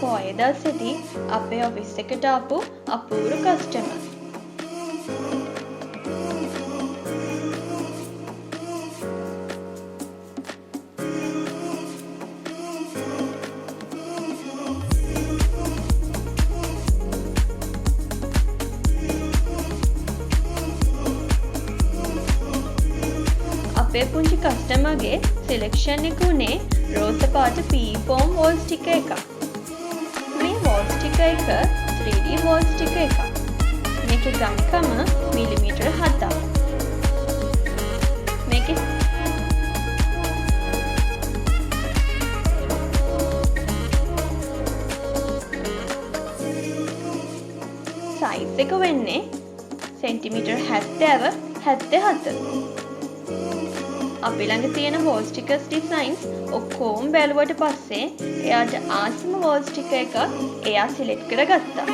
පොයේ දවසේදී අපේ ඔෆිස් එකට ආපු අපූර්ව කස්ටමර්. අපේ පුංචි කස්ටමර්ගේ සිලෙක්ෂන් එක උනේ රෝස පාට P-form wall sticker එකක්. මේ wall sticker එක 3D wall sticker එකක්. මේකේ ගණකම මිලිමීටර 7ක්. මේකේ සයිස් එක වෙන්නේ සෙන්ටිමීටර් 70 77. අපි ළඟ තියෙන wall stickers designs ඔක්කොම බැලුවට පස්සේ එයාට ආසම wall sticker එක එයා select කරගත්තා.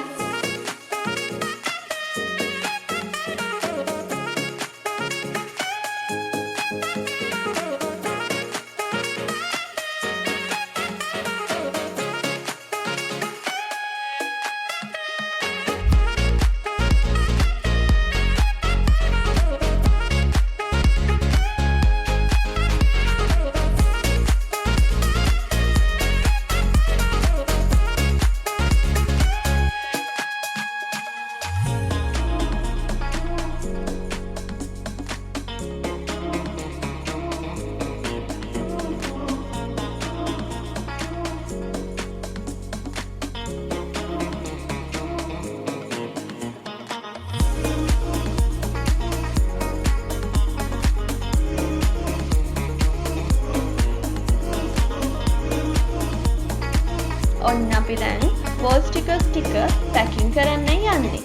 ඔන්න අපි දැන් wall stickers ටික packing කරන්න යන්නේ.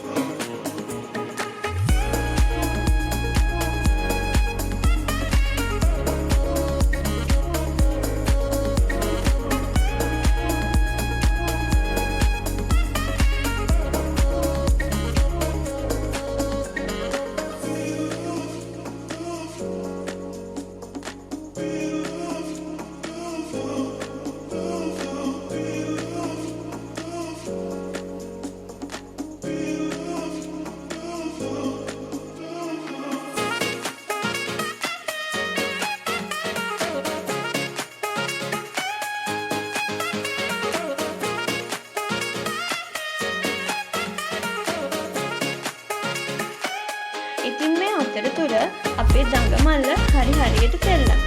ඉතින් මේ අතරතුර අපේ දඟමල්ල හරියට සෙල්ලම්.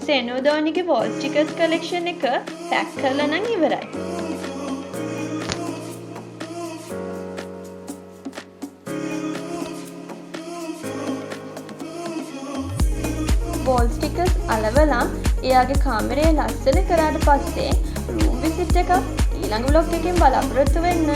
සෙනෝදෝනිගේ wall stickers collection එක පැක් කරලා නම් ඉවරයි. wall stickers අලවලා එයාගේ කාමරය ලස්සන කරාට පස්සේ room visit එකක් ඊළඟ vlog එකෙන් බලාපොරොත්තු වෙන්න.